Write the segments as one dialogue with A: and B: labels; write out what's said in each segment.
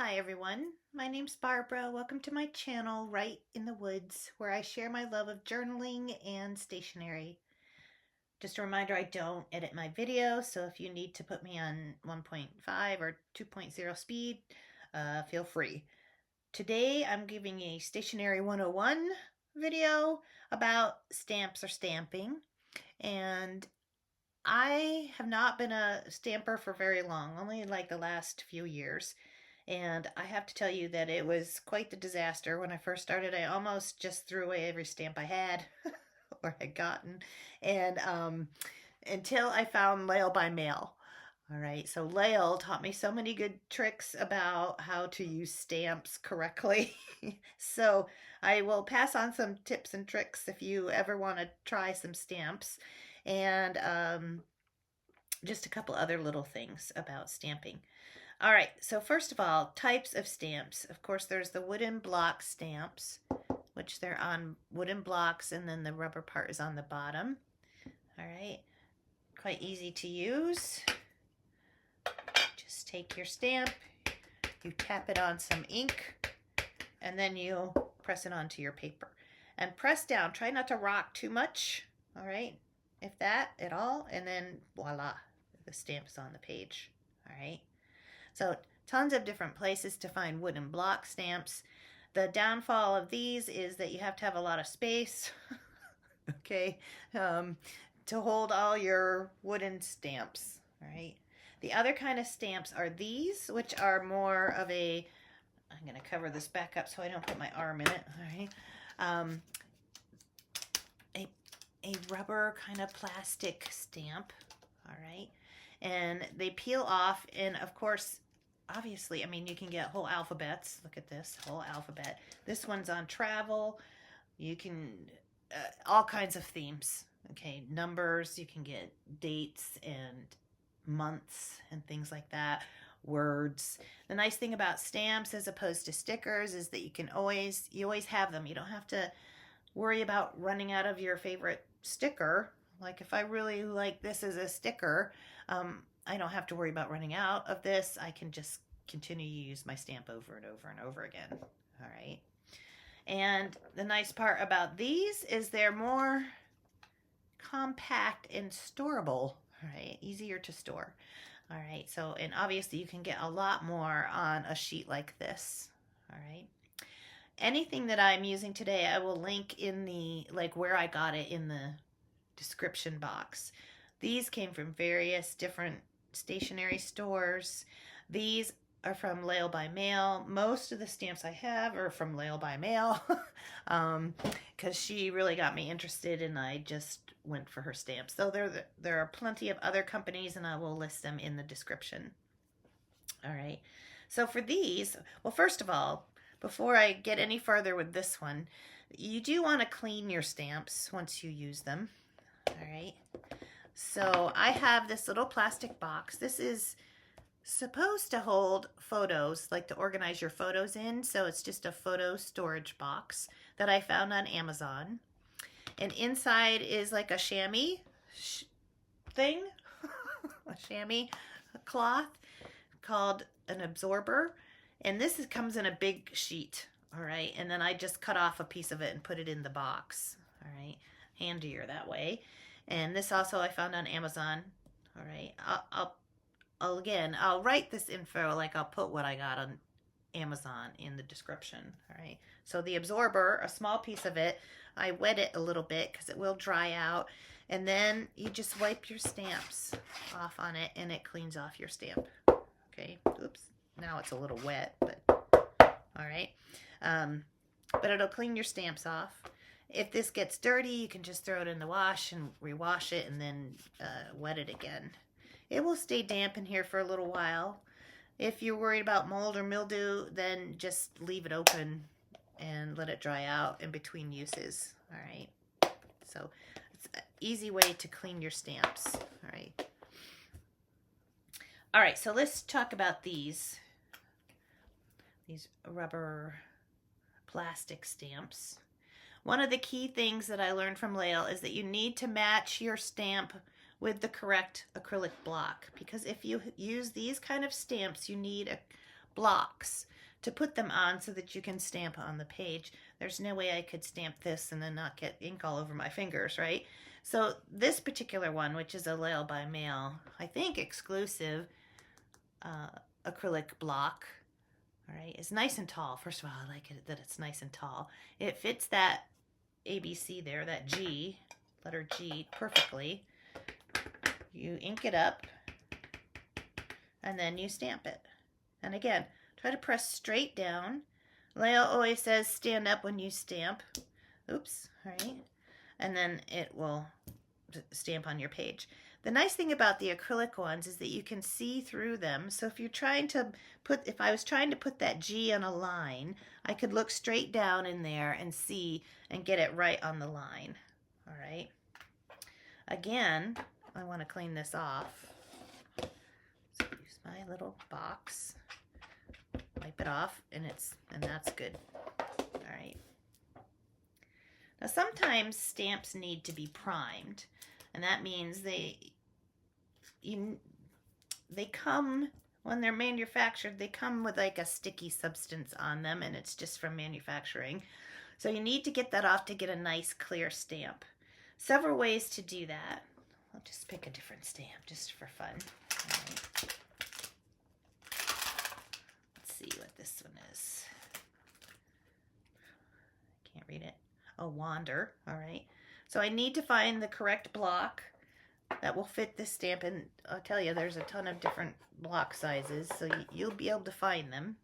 A: Hi everyone, my name's Barbara. Welcome to my channel, Right in the Woods, where I share my love of journaling and stationery. Just a reminder, I don't edit my videos, so if you need to put me on 1.5 or 2.0 speed, feel free. Today I'm giving a Stationery 101 video about stamps or stamping, and I have not been a stamper for very long, only like the last few years. And I have to tell you that it was quite the disaster. When I first started, I almost just threw away every stamp I had or had gotten. And until I found Layle By Mail. All right, so Layle taught me so many good tricks about how to use stamps correctly. So I will pass on some tips and tricks if you ever want to try some stamps. And just a couple other little things about stamping. All right, so first of all, types of stamps. Of course, there's the wooden block stamps, which they're on wooden blocks, and then the rubber part is on the bottom. All right, quite easy to use. Just take your stamp, you tap it on some ink, and then you press it onto your paper. And press down, try not to rock too much, all right, if that at all, and then voila, the stamp is on the page, all right. So tons of different places to find wooden block stamps. The downfall of these is that you have to have a lot of space, okay, to hold all your wooden stamps, all right. The other kind of stamps are these, which are more of a, I'm going to cover this back up so I don't put my arm in it, all right. A rubber kind of plastic stamp, all right. And they peel off, and of course, obviously, I mean, you can get whole alphabets. Look at this, whole alphabet. This one's on travel. You can, all kinds of themes, okay? Numbers, you can get dates and months and things like that. Words. The nice thing about stamps as opposed to stickers is that you always have them. You don't have to worry about running out of your favorite sticker. Like if I really like this as a sticker, I don't have to worry about running out of this. I can just continue to use my stamp over and over and over again. All right. And the nice part about these is they're more compact and storable. All right. Easier to store. All right. So, and obviously you can get a lot more on a sheet like this. All right. Anything that I'm using today, I will link in the, like where I got it in the description box. These came from various different stationery stores. These are from Layle By Mail. Most of the stamps I have are from Layle By Mail because she really got me interested, and I just went for her stamps. So there are plenty of other companies, and I will list them in the description. All right. So for these, well, first of all, before I get any further with this one, you do want to clean your stamps once you use them. All right. So I have this little plastic box. This is supposed to hold photos, like to organize your photos in. So it's just a photo storage box that I found on Amazon. And inside is like a chamois thing, a chamois cloth called an absorber. And this comes in a big sheet, all right? And then I just cut off a piece of it and put it in the box, all right? Handier that way. And this also I found on Amazon, all right? I'll write this info, like I'll put what I got on Amazon in the description, all right? So the absorber, a small piece of it, I wet it a little bit because it will dry out. And then you just wipe your stamps off on it, and it cleans off your stamp, okay? Oops. Now it's a little wet, but all right. But it'll clean your stamps off. If this gets dirty, you can just throw it in the wash and rewash it and then wet it again. It will stay damp in here for a little while. If you're worried about mold or mildew, then just leave it open and let it dry out in between uses. All right. So it's an easy way to clean your stamps. All right. All right, so let's talk about these rubber plastic stamps. One of the key things that I learned from Layle is that you need to match your stamp with the correct acrylic block, because if you use these kind of stamps, you need blocks. to put them on so that you can stamp on the page. There's no way I could stamp this and then not get ink all over my fingers, right? So this particular one, which is a Layle By Mail, I think exclusive acrylic block, all right, is nice and tall. First of all, I like it that it's nice and tall. It fits that ABC there, that G, letter G, perfectly. You ink it up, and then you stamp it. And again, try to press straight down. Layle always says stand up when you stamp. Oops, all right. And then it will stamp on your page. The nice thing about the acrylic ones is that you can see through them. So if you're trying to if I was trying to put that G on a line, I could look straight down in there and see and get it right on the line. All right. Again, I want to clean this off. So use my little box, wipe it off, and that's good. All right. Now sometimes stamps need to be primed, and that means they come, when they're manufactured, they come with like a sticky substance on them, and it's just from manufacturing. So you need to get that off to get a nice clear stamp. Several ways to do that. I'll just pick a different stamp just for fun. All right. Let's see what this one is. Can't read it. Oh, Wander. All right. So I need to find the correct block that will fit this stamp, and I'll tell you, there's a ton of different block sizes, so you'll be able to find them.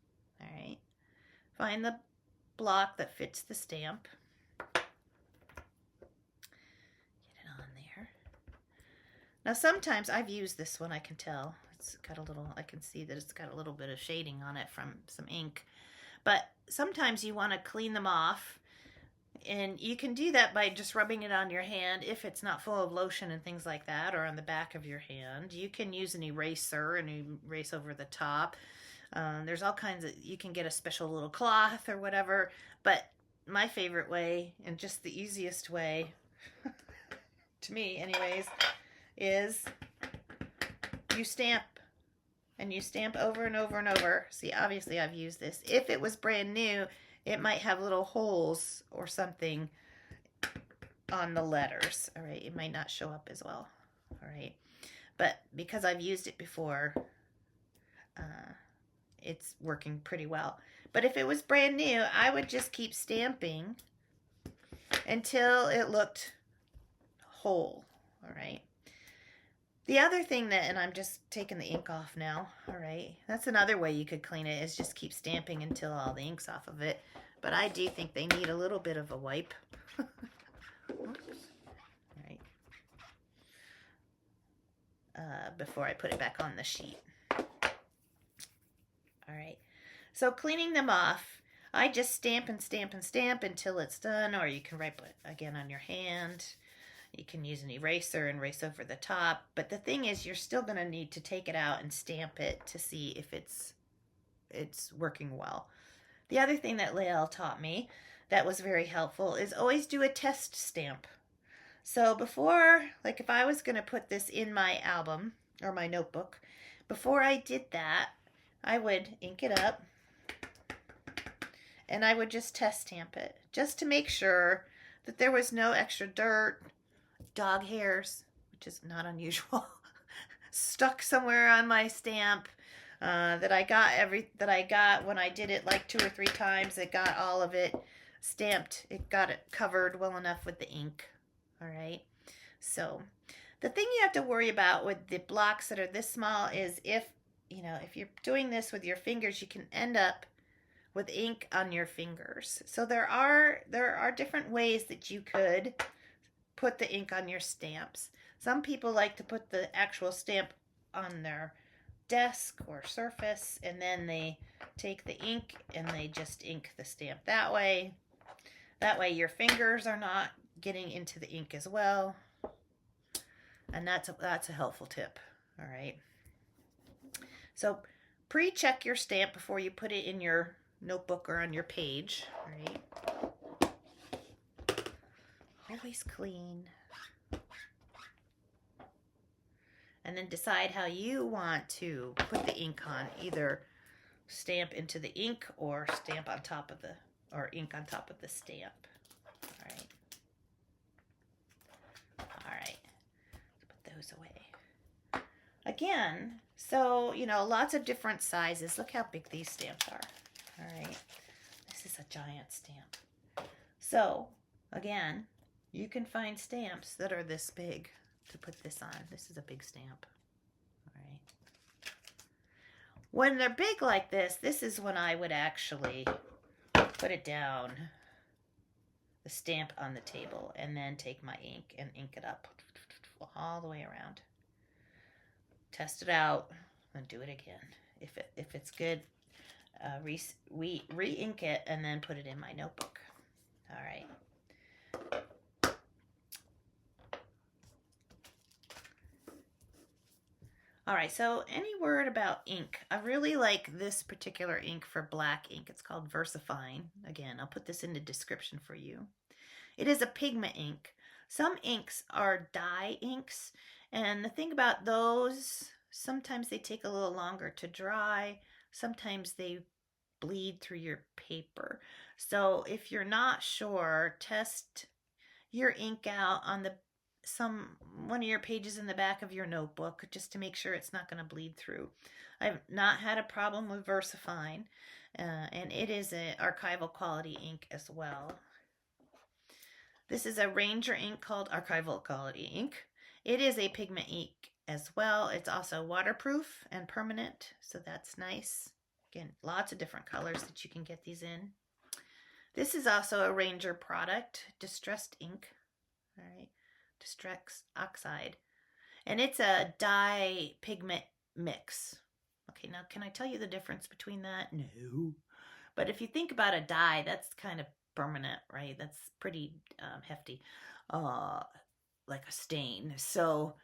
A: All right. Find the block that fits the stamp. Get it on there. Now sometimes I've used this one, I can tell. It's got a little, I can see that it's got a little bit of shading on it from some ink. But sometimes you want to clean them off, and you can do that by just rubbing it on your hand if it's not full of lotion and things like that, or on the back of your hand. You can use an eraser and erase over the top. There's all kinds of, you can get a special little cloth or whatever, but my favorite way, and just the easiest way, to me anyways, is you stamp. And you stamp over and over and over. See, obviously I've used this. If it was brand new, it might have little holes or something on the letters. All right, it might not show up as well. All right, but because I've used it before, it's working pretty well. But if it was brand new, I would just keep stamping until it looked whole. All right. The other thing that, and I'm just taking the ink off now, all right, that's another way you could clean it, is just keep stamping until all the ink's off of it. But I do think they need a little bit of a wipe. Oops. All right. Before I put it back on the sheet. All right, so cleaning them off, I just stamp and stamp and stamp until it's done, or you can write it again on your hand. You can use an eraser and erase over the top. But the thing is, you're still going to need to take it out and stamp it to see if it's working well. The other thing that Layle taught me that was very helpful is always do a test stamp. So before, like if I was going to put this in my album or my notebook, before I did that, I would ink it up and I would just test stamp it just to make sure that there was no extra dirt, dog hairs, which is not unusual, stuck somewhere on my stamp, that I got when I did it like 2 or 3 times. It got all of it stamped. It got it covered well enough with the ink. All right. So the thing you have to worry about with the blocks that are this small is if you're doing this with your fingers, you can end up with ink on your fingers. So there are different ways that you could put the ink on your stamps. Some people like to put the actual stamp on their desk or surface, and then they take the ink and they just ink the stamp that way. That way your fingers are not getting into the ink as well. And that's a helpful tip. All right. So pre-check your stamp before you put it in your notebook or on your page. All right. Always clean. And then decide how you want to put the ink on, either stamp into the ink or stamp on top of the, or ink on top of the stamp. All right. All right. Let's put those away. Again, so, you know, lots of different sizes. Look how big these stamps are. All right. This is a giant stamp. So, again, you can find stamps that are this big to put this on. This is a big stamp. All right. When they're big like this is when I would actually put it down, the stamp on the table, and then take my ink and ink it up all the way around. Test it out and do it again. If it's good, re-ink it and then put it in my notebook. All right. All right, so any word about ink? I really like this particular ink for black ink. It's called VersaFine. Again, I'll put this in the description for you. It is a pigment ink. Some inks are dye inks, and the thing about those, sometimes they take a little longer to dry. Sometimes they bleed through your paper. So if you're not sure, test your ink out on one of your pages in the back of your notebook just to make sure it's not going to bleed through. I've not had a problem with VersaFine, and it is an archival quality ink as well. This is a Ranger ink called Archival Quality Ink. It is a pigment ink as well. It's also waterproof and permanent, so that's nice. Again, lots of different colors that you can get these in. This is also a Ranger product, Distressed Ink. All right, Distress Oxide. And it's a dye pigment mix. Okay, now can I tell you the difference between that? No. But if you think about a dye, that's kind of permanent, right? That's pretty hefty, like a stain. So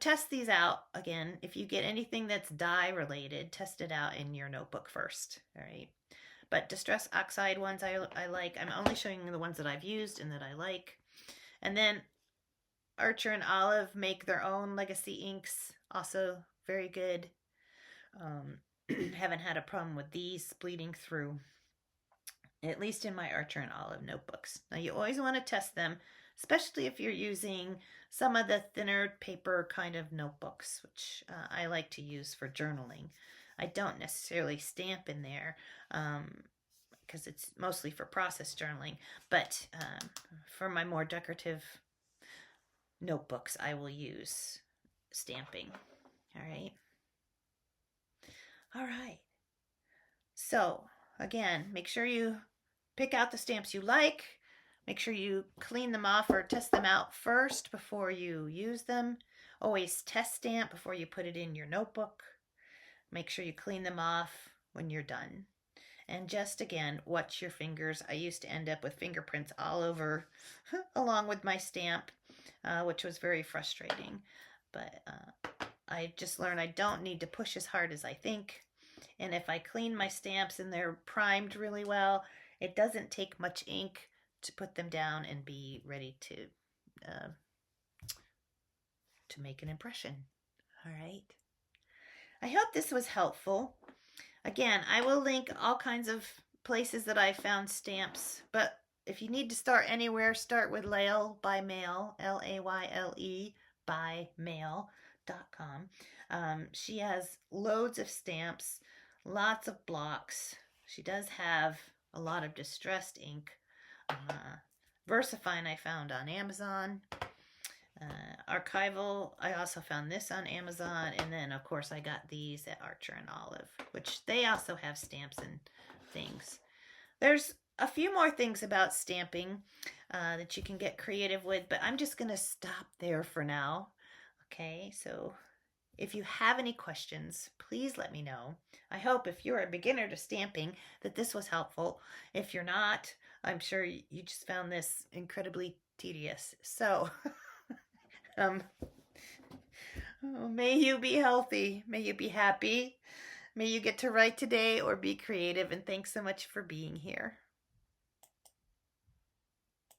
A: test these out. Again, if you get anything that's dye related, test it out in your notebook first. All right. But Distress Oxide ones I like. I'm only showing you the ones that I've used and that I like. And then Archer and Olive make their own legacy inks. Also very good. Haven't had a problem with these bleeding through, at least in my Archer and Olive notebooks. Now you always want to test them, especially if you're using some of the thinner paper kind of notebooks, which I like to use for journaling. I don't necessarily stamp in there because it's mostly for process journaling, but for my more decorative notebooks, I will use stamping. All right. All right. So again, make sure you pick out the stamps you like. Make sure you clean them off or test them out first before you use them. Always test stamp before you put it in your notebook. Make sure you clean them off when you're done. And just again, watch your fingers. I used to end up with fingerprints all over along with my stamp, which was very frustrating. But I just learned I don't need to push as hard as I think. And if I clean my stamps and they're primed really well, it doesn't take much ink to put them down and be ready to make an impression. All right. I hope this was helpful. Again, I will link all kinds of places that I found stamps, but if you need to start anywhere, start with Layle By Mail, Layle by mail.com. She has loads of stamps, lots of blocks. She does have a lot of distressed ink. VersaFine I found on Amazon. Archival, I also found this on Amazon, and then of course I got these at Archer and Olive, which they also have stamps and things. There's a few more things about stamping that you can get creative with, but I'm just going to stop there for now. Okay, so if you have any questions, please let me know. I hope if you're a beginner to stamping that this was helpful. If you're not, I'm sure you just found this incredibly tedious. So may you be healthy. May you be happy. May you get to write today or be creative. And thanks so much for being here.